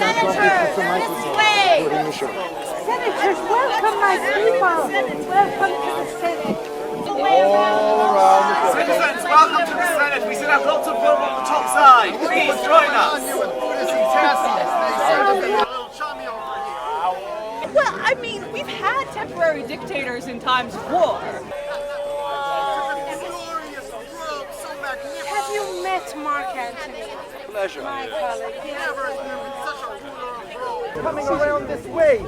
Senators, this way! Senators, welcome, my people! Welcome to the Senate! Citizens, welcome to the Senate. We still have lots of room on the top side. Please join us. Well, I mean, we've had temporary dictators in times of war. Have you met Mark Antony? Pleasure. My colleague. Coming around this way.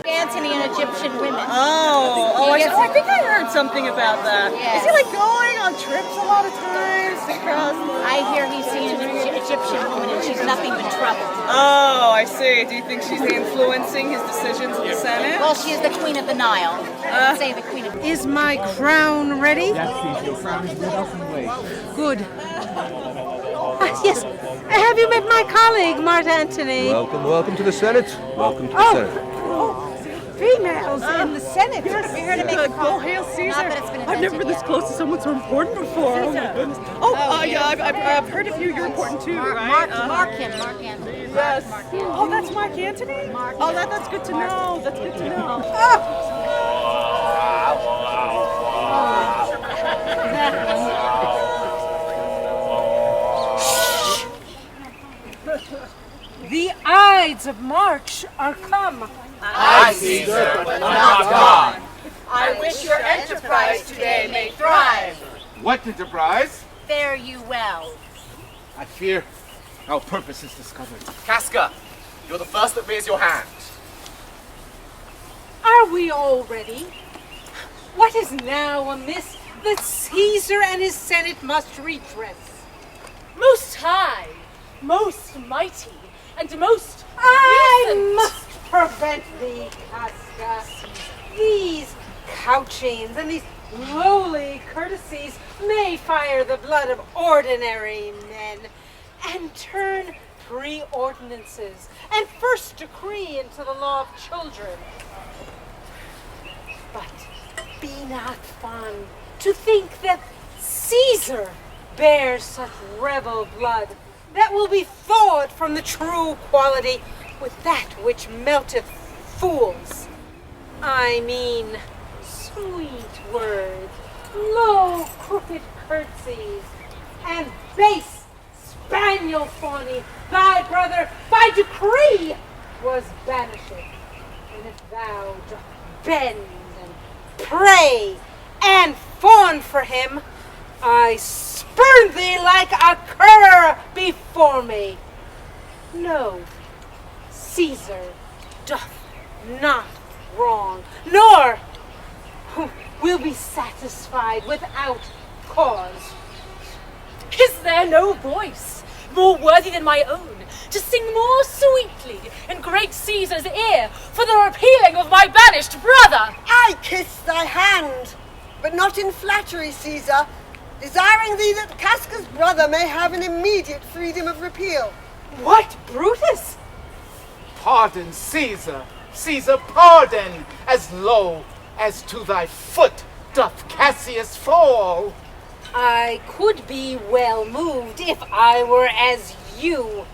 Antony and Egyptian women. I think I heard something about that. Yes. Is he like going on trips a lot of times across? I hear he's seen an Egyptian woman and she's nothing but trouble. Oh, I see. Do you think she's influencing his decisions in the Senate? Well, she is the Queen of the Nile. Say the Queen of... Is my crown ready? Yes, your crown is with us and wait. Good. Yes. Have you met my colleague, Mark Antony? Welcome to the Senate. Welcome to the Senate. Females in the Senate. Yes, We're here to make a go call. hail Caesar. Not that it's been I've never been this yet. close to someone so important before. Oh my goodness. Yeah, I've heard of you. You're important too, right? Mark Antony. Yes. Mark Antony. Oh, that's Mark Antony? That's good to know. That's good to know. The Ides of March are come. I, Caesar, but not God. I wish your enterprise today may thrive. What enterprise? Fare you well. I fear our purpose is discovered. Casca, you're the first that raise your hand. Are we all ready? What is now amiss that Caesar and his Senate must redress? Most high, most mighty, and most I recent. must prevent thee, Casca. These couchings and these lowly courtesies may fire the blood of ordinary men and turn pre-ordinances and first decree into the law of children. But be not fond to think that Caesar bears such rebel blood that will be thawed from the true quality with that which melteth fools. I mean, sweet words, low crooked curtsies, and base spaniel fawning. Thy brother by decree was banished. And if thou dost bend and pray and fawn for him, I spurn thee like a cur before me. No, Caesar doth not wrong, nor will be satisfied without cause. Is there no voice more worthy than my own to sing more sweetly in great Caesar's ear for the repealing of my banished brother? I kiss thy hand, but not in flattery, Caesar, desiring thee that Casca's brother may have an immediate freedom of repeal. What, Brutus? Pardon, Caesar. Caesar, pardon, as low as to thy foot doth Cassius fall. I could be well moved if I were as you.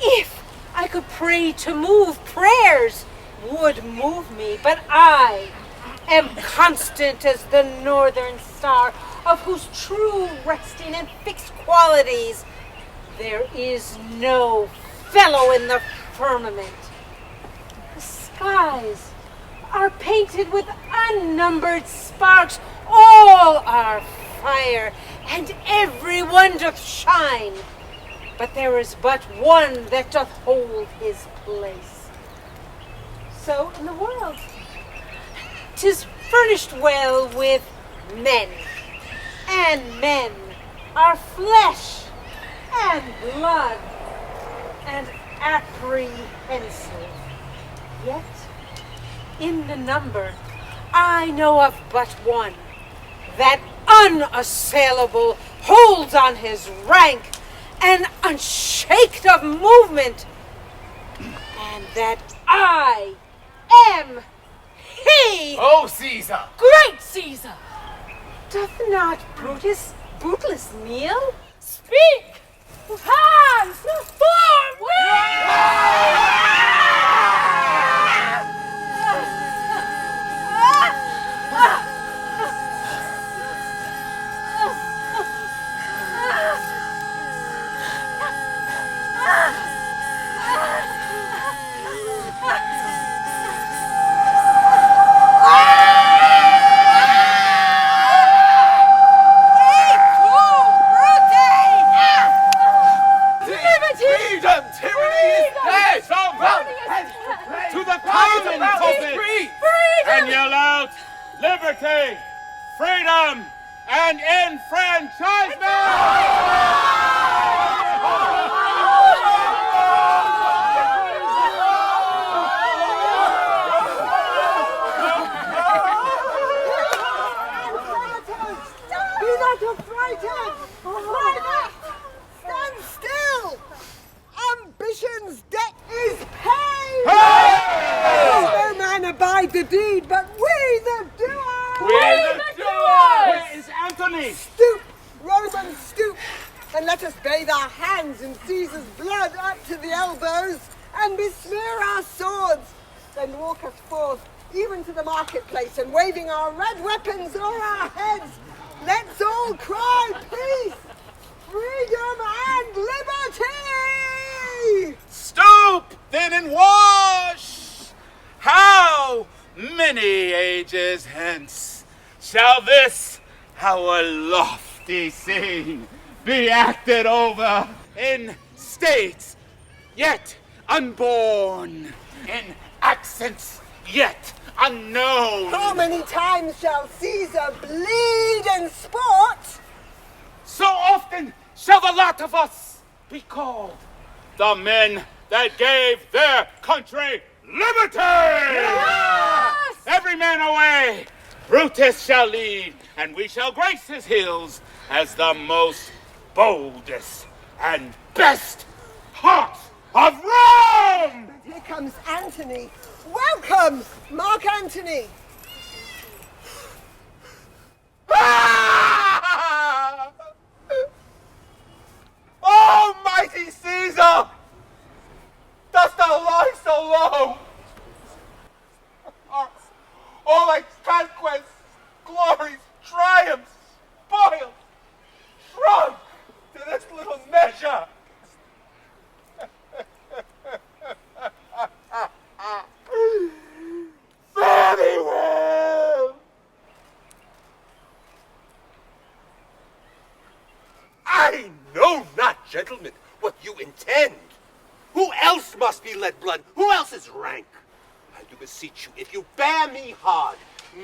If I could pray to move, prayers would move me, but I am constant as the northern star, of whose true resting and fixed qualities there is no fellow in the firmament. The skies are painted with unnumbered sparks, all are fire, and every one doth shine. But there is but one that doth hold his place. So in the world, 'tis furnished well with men, and men are flesh and blood and apprehensive. Yet, in the number, I know of but one that unassailable holds on his rank and unshaked of movement, and that I am he. Oh, Caesar! Great Caesar! Doth not Brutus bootless kneel? Speak! Hands! Forward! and yell out, liberty, freedom, and Be not affrighted! Stand still! Ambition's debt is paid! No man abide the deed, but we the doer! Where is Antony? Stoop, Romans, stoop, and let us bathe our hands in Caesar's blood up to the elbows, and besmear our swords, then walk us forth, even to the marketplace, and waving our red weapons o'er our heads, let's all cry peace, freedom, and liberty! Stoop then and wash! How many ages hence shall this our lofty scene be acted over in states yet unborn, in accents yet unknown? How many times shall Caesar bleed in sport? So often shall the lot of us be called the men that gave their country liberty! Yes! Every man away! Brutus shall lead, and we shall grace his hills as the most boldest and best heart of Rome! Here comes Antony. Welcome, Mark Antony. Ah! Almighty Caesar! Dost thou lie so low? All thy conquests, glories, triumphs, spoils, shrunk to this little measure. Fare thee well! I know not, gentlemen, what you intend. Who else must be let blood? Who else is rank? I do beseech you, if you bear me hard,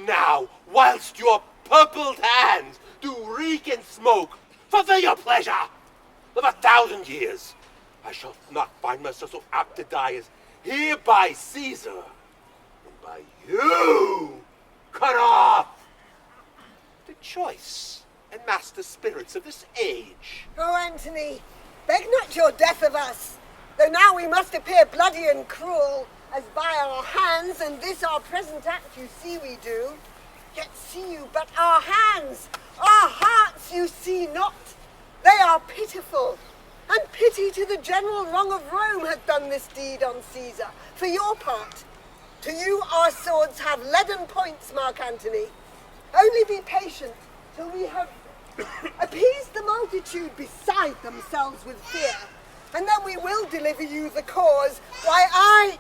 now, whilst your purpled hands do reek and smoke, fulfill your pleasure. Live 1,000 years. I shall not find myself so apt to die as here by Caesar, and by you, cut off. The choice and master spirits of this age. Oh, Antony, beg not your death of us, though now we must appear bloody and cruel, as by our hands and this our present act you see we do. Yet see you but our hands, our hearts you see not. They are pitiful, and pity to the general wrong of Rome hath done this deed on Caesar. For your part, to you our swords have leaden points, Mark Antony. Only be patient till we have appeased the multitude beside themselves with fear, and then we will deliver you the cause why I,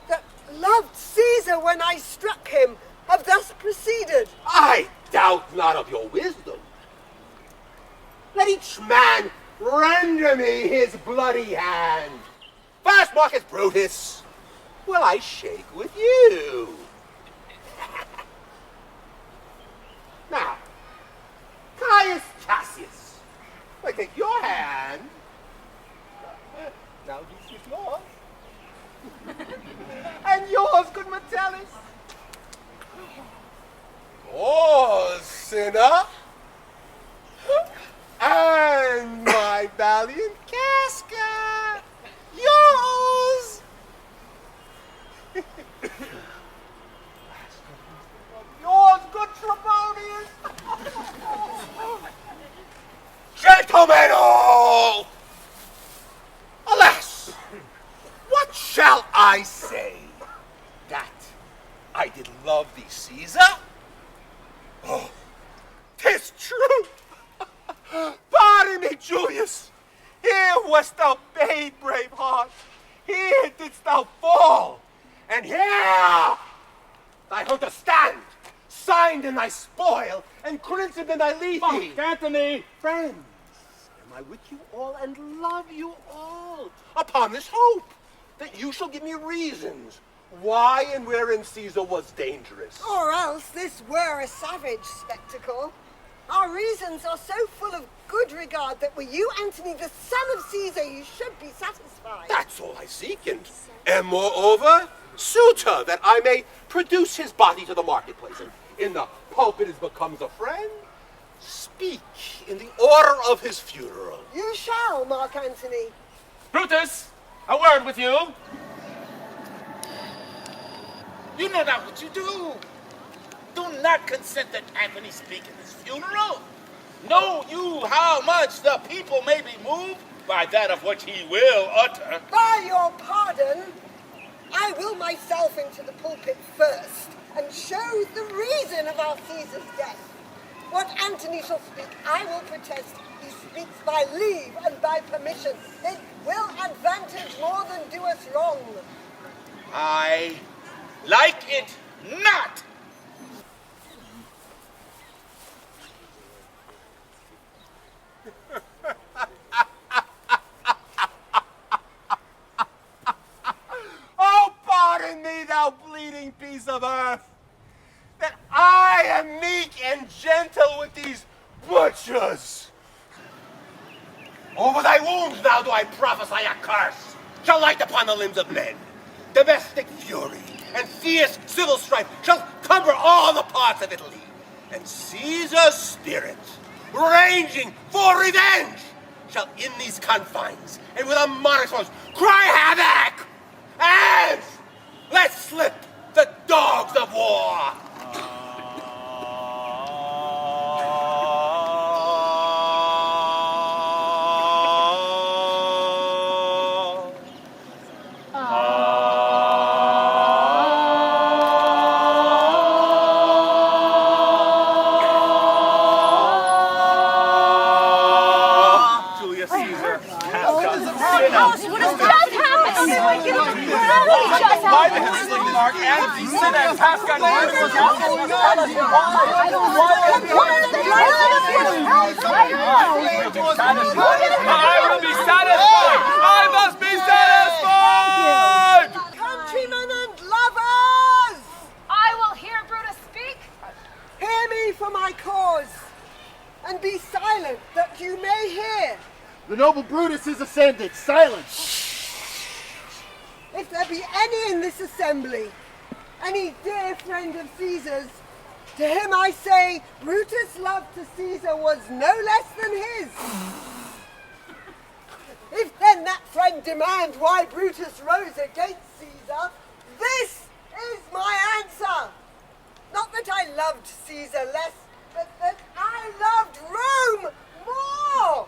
that loved Caesar when I struck him, have thus proceeded. I doubt not of your wisdom. Let each man render me his bloody hand. First, Marcus Brutus, will I shake with you? Now, Caius Cassius, I take your hand. Now this is yours. And yours, good Metellus. Yours, Cinna. And my valiant Casca. Yours. Yours, good Trebonius. Gentlemen all! Alas, what shall I say? That I did love thee, Caesar? Oh, 'tis true. Pardon me, Julius. Here wast thou bade, brave heart. Here didst thou fall. And here thy hunter stand, signed in thy spoil, and crimsoned in thy lethe. Antony! Friends, am I with you all and love you all, upon this hope that you shall give me reasons why and wherein Caesar was dangerous. Or else this were a savage spectacle. Our reasons are so full of good regard that were you, Antony, the son of Caesar, you should be satisfied. That's all I seek, and moreover, suitor, that I may produce his body to the marketplace, and in the pulpit as becomes a friend, speak in the order of his funeral. You shall, Mark Antony. Brutus, a word with you. You know not what you do. Do not consent that Antony speak in his funeral. Know you how much the people may be moved by that of which he will utter. By your pardon, I will myself into the pulpit first, and show the reason of our Caesar's death. What Antony shall speak, I will protest he speaks by leave and by permission. It will advantage more than do us wrong. I like it not. Oh, pardon me, thou bleeding piece of earth, that I am meek and gentle with these butchers. Over thy wounds now do I prophesy a curse, shall light upon the limbs of men. Domestic fury and fierce civil strife shall cumber all the parts of Italy, and Caesar's spirit, ranging for revenge, shall in these confines, and with a monarch's voice, cry havoc, and let slip the dogs of war. Julius Caesar, Casca, Why the Histling Mark, Antony, Cinna, and Casca, and Brutus was out there? I will be satisfied! I must be satisfied! Countrymen and lovers! I will hear Brutus speak. Hear me for my cause, and be silent that you may hear. The noble Brutus is ascended. Silence! If there be any in this assembly, any dear friend of Caesar's, to him I say, Brutus' love to Caesar was no less than his. If then that friend demand why Brutus rose against Caesar, this is my answer. Not that I loved Caesar less, but that I loved Rome more.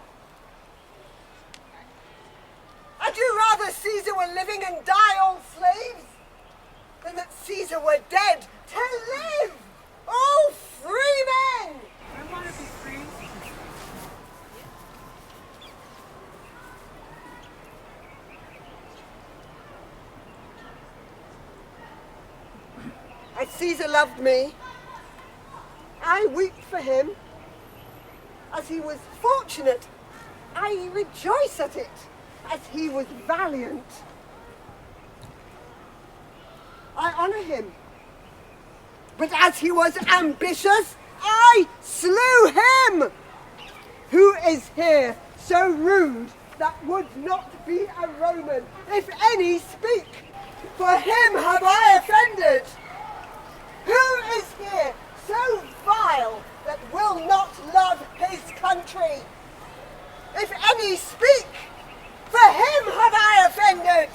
I'd you rather Caesar were living and die all slaves, than that Caesar were dead to live, all free men? I want to be free. As Caesar loved me, I weep for him. As he was fortunate, I rejoice at it. As he was valiant, I honor him. But as he was ambitious, I slew him. Who is here so rude that would not be a Roman, if any speak? For him have I offended. Who is here so vile that will not love his country? If any speak, for him have I offended.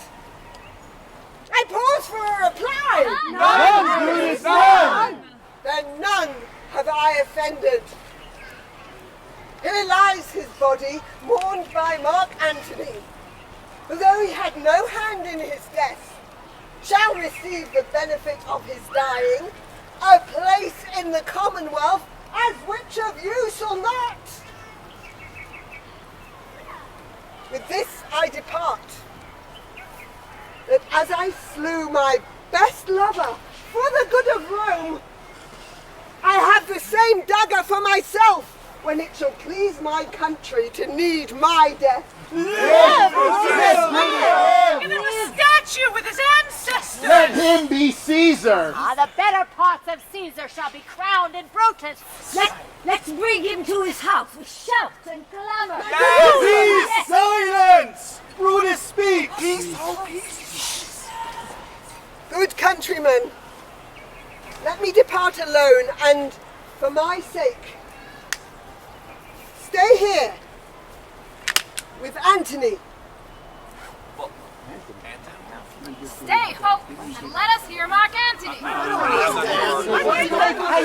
I pause for a reply. None, Brutus, none! Then none have I offended. Here lies his body, mourned by Mark Antony, who, though he had no hand in his death, shall receive the benefit of his dying, a place in the Commonwealth, as which of you shall not? With this I depart, that as I slew my best lover for the good of Rome, I have the same dagger for myself when it shall please my country to need my death. Give him a statue with his ancestors. him be Caesar. The better parts of Caesar shall be crowned in Brutus. Let's bring him to his house with shouts and clamor. Peace! Silence! Brutus speaks! Peace, oh, peace. Good countrymen, let me depart alone, and for my sake, stay here with Antony. Stay, Hope, and let us hear Mark Antony. I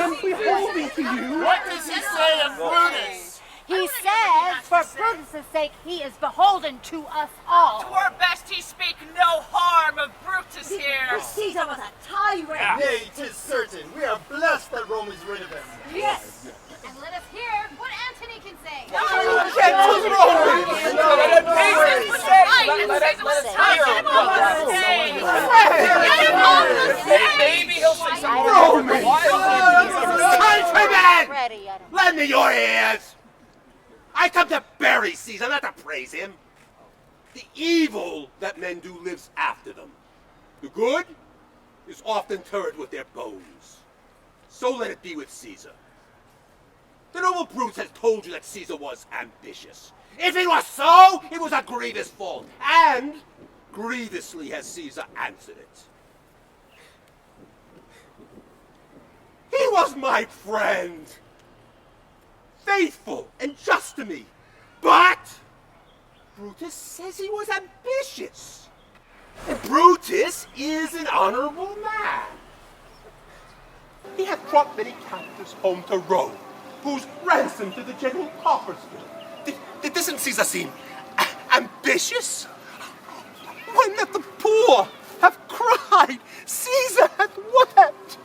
am beholding to you. What does he say of Brutus? He says, for Brutus' sake, he is beholden to us all. Twere best he speak no harm of Brutus here. Caesar was a tyrant. Nay, 'tis certain. We are blessed that Rome is rid of him. Yes. And let us hear what Antony can say. Maybe he'll say something. Countrymen! Lend me your ears! I come to bury Caesar, not to praise him. The evil that men do lives after them. The good is often interred with their bones. So let it be with Caesar. The noble Brutus has told you that Caesar was ambitious. If it was so, it was a grievous fault. And grievously has Caesar answered it. He was my friend. Faithful and just to me. But Brutus says he was ambitious. And Brutus is an honorable man. He hath brought many captives home to Rome, whose ransom to the general coffers fill. Doesn't Caesar seem ambitious? When that the poor have cried, Caesar hath wept.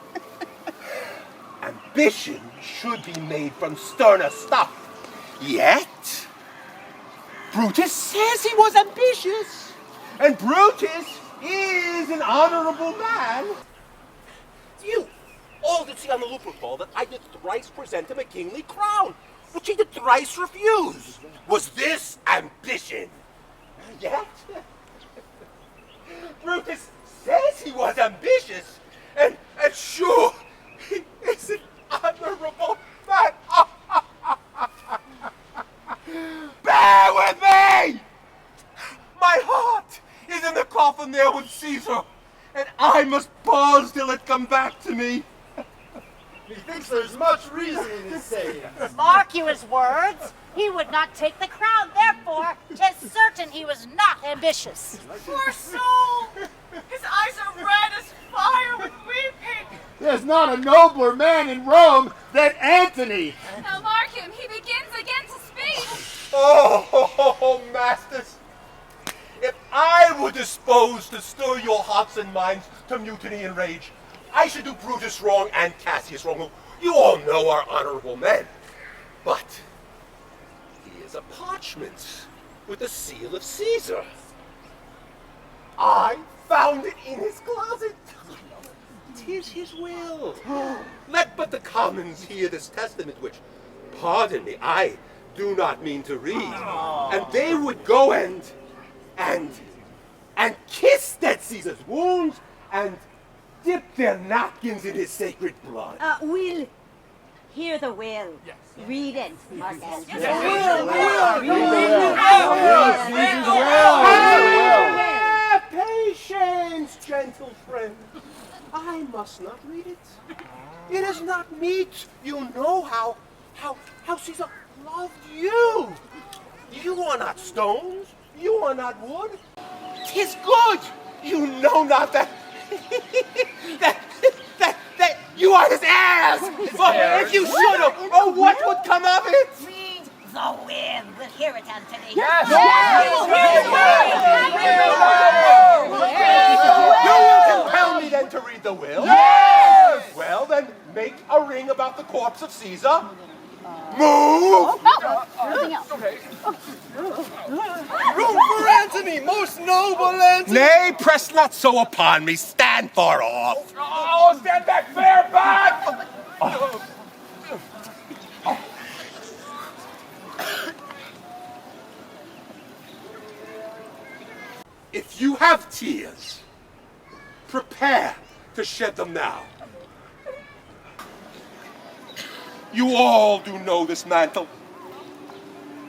Ambition should be made from sterner stuff. Yet, Brutus says he was ambitious, and Brutus is an honorable man. You all did see on the Lupercal that I did thrice present him a kingly crown, which he did thrice refuse. Was this ambition? Yet, Brutus says he was ambitious, and sure, he is an honorable man. Bear with me! My heart is in the coffin there with Caesar, and I must pause till it come back to me. Methinks there's much reason in his saying. Mark you his words. He would not take the crown, therefore 'tis certain he was not ambitious. Poor soul! His eyes are red as fire with weeping. There's not a nobler man in Rome than Antony. Now mark him, he begins again to speak. Oh, masters, if I were disposed to stir your hearts and minds to mutiny and rage, I should do Brutus wrong and Cassius wrong, who you all know are honorable men. But he is a parchment with the seal of Caesar. I found it in his closet. 'Tis his will. Let but the commons hear this testament, which, pardon me, I do not mean to read. And they would go and kiss that Caesar's wounds and dip their napkins in his sacred blood. Will. Hear the will. Yes. Read it, Mark Antony. Have patience, gentle friend. I must not read it. It is not meet. You know how Caesar loved you. You are not stones. You are not wood. 'Tis good. You know not that that you are his heirs. For if you should have, oh, what would come of it? Read the will. We'll hear it, Antony. Yes. You will compel me then to read the will? Yes. Well, then make a ring about the corpse of Caesar. Move! Nothing else. Room for Antony, most noble Antony. Nay, press not so upon me. Stand far off. Oh, stand back, fair back! If you have tears, prepare to shed them now. You all do know this mantle.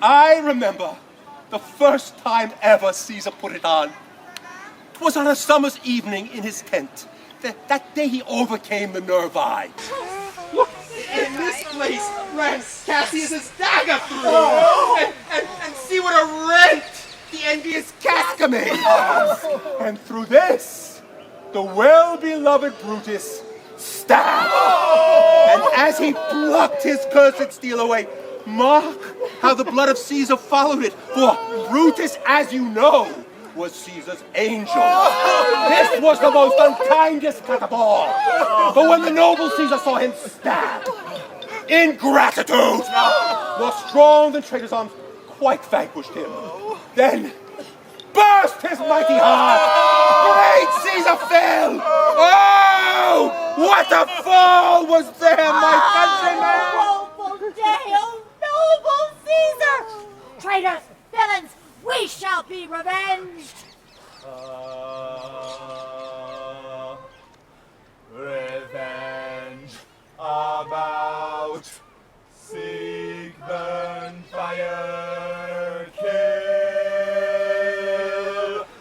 I remember the first time ever Caesar put it on. It was on a summer's evening in his tent. That day he overcame the nervi. Look, in this place ran Cassius's dagger through. And see what a rent the envious Casca made. And through this, the well-beloved Brutus stabbed. And as he plucked his cursed steel away, mark how the blood of Caesar followed it. For Brutus, as you know, was Caesar's angel. This was the most unkindest cut of all. But when the noble Caesar saw him stabbed, ingratitude, more strong than traitor's arms, quite vanquished him. Then burst his mighty heart. Great Caesar fell. Oh, what a fall was there, my countrymen! Woeful day, oh noble Caesar! Traitors, villains, we shall be revenged! Revenge about, seek, burn, fire, kill.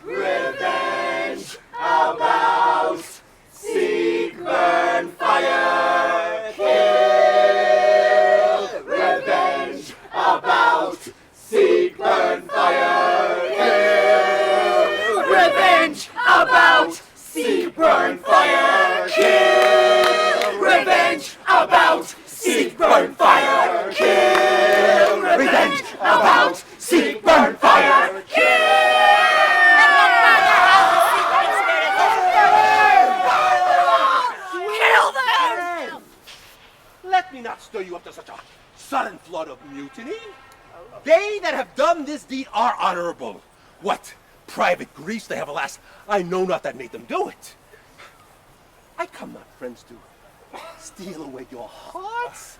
Revenge about, seek, burn, fire, kill. Revenge about, seek, burn, fire, kill. Revenge about, seek, burn, fire, kill. Revenge about, seek, burn, fire, kill. Revenge about, seek, burn, fire, kill. Kill them! Let me not stir you up to such a sudden flood of mutiny. They that have done this deed are honorable. What private griefs they have, alas, I know not that made them do it. I come not, friends, to steal away your hearts.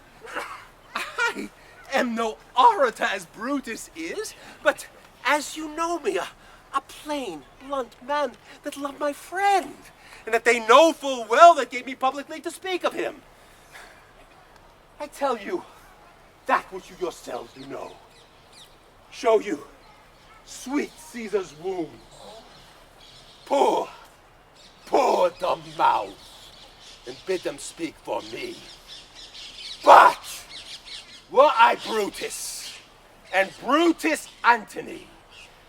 I am no orator as Brutus is, but as you know me, a plain, blunt man that loved my friend, and that they know full well that gave me publicly to speak of him. I tell you that which you yourselves do know. Show you sweet Caesar's wound. Pour the mouth, and bid them speak for me. But were I Brutus, and Brutus Antony,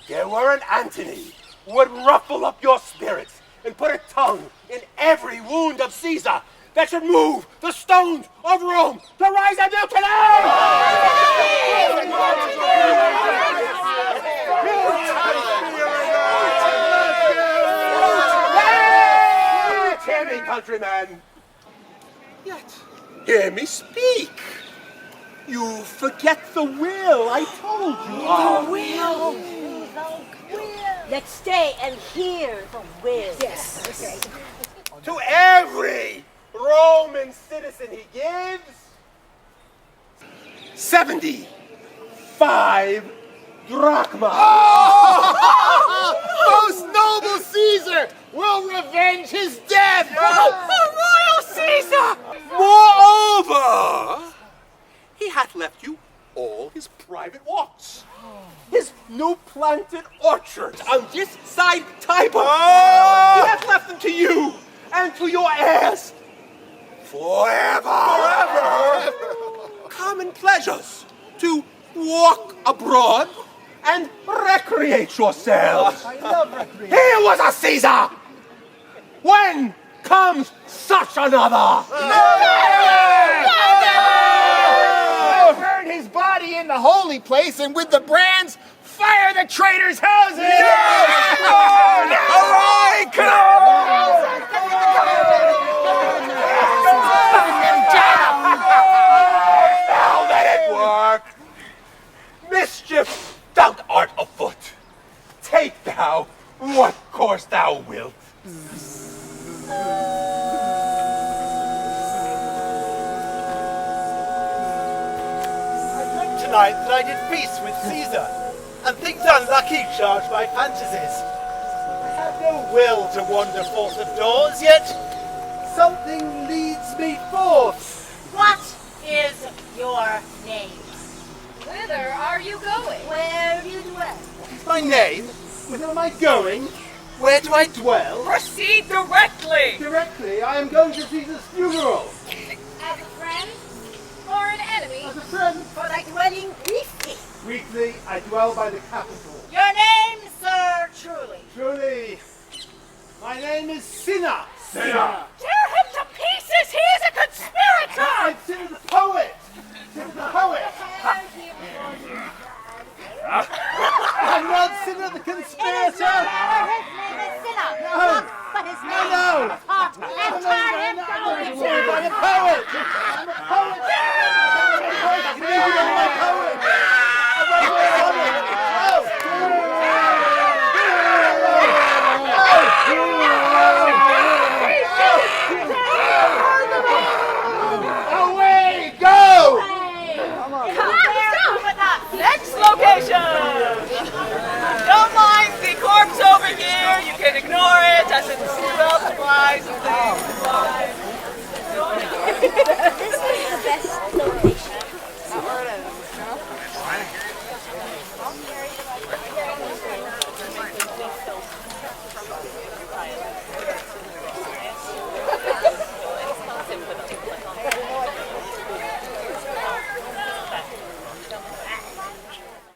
there were an Antony who would ruffle up your spirits and put a tongue in every wound of Caesar that should move the stones of Rome to rise a Hear me, countrymen. Yet, hear me speak. You forget the will I told you of. The will! Let's stay and hear the will. Yes. Okay. To every Roman citizen he gives 75 drachma. Most noble Caesar will revenge his death! Royal Caesar! Moreover, he hath left you all his private walks, his new planted orchards on this side Tiber. He hath left them to you and to your heirs forever. Common pleasures to walk abroad and recreate yourselves. I love recreation. Here was a Caesar! When comes such another? Burn his body in the holy place, and with the brands, fire the traitors' houses! Now let it work! Mischief thou art afoot. Take thou what course thou wilt. Tonight that I did feast with Caesar, and things unlucky charged my fantasies. I have no will to wander forth of doors, yet something leads me forth. What is your name? Whither are you going? Where do you dwell? What is my name? Whither am I going? Where do I dwell? Proceed directly! Directly, I am going to Caesar's funeral. As a friend or an enemy? As a friend. For thy dwelling briefly. Briefly, I dwell by the capital. Your name, sir, truly. Truly, my name is Cinna. Cinna! Tear him to pieces! He is a conspirator! I'm Cinna the poet. Cinna the poet. I'm not Cinna the conspirator. His name is Cinna. No. But his name No. is hot. And tear him down. I'm a poet. I'm a poet.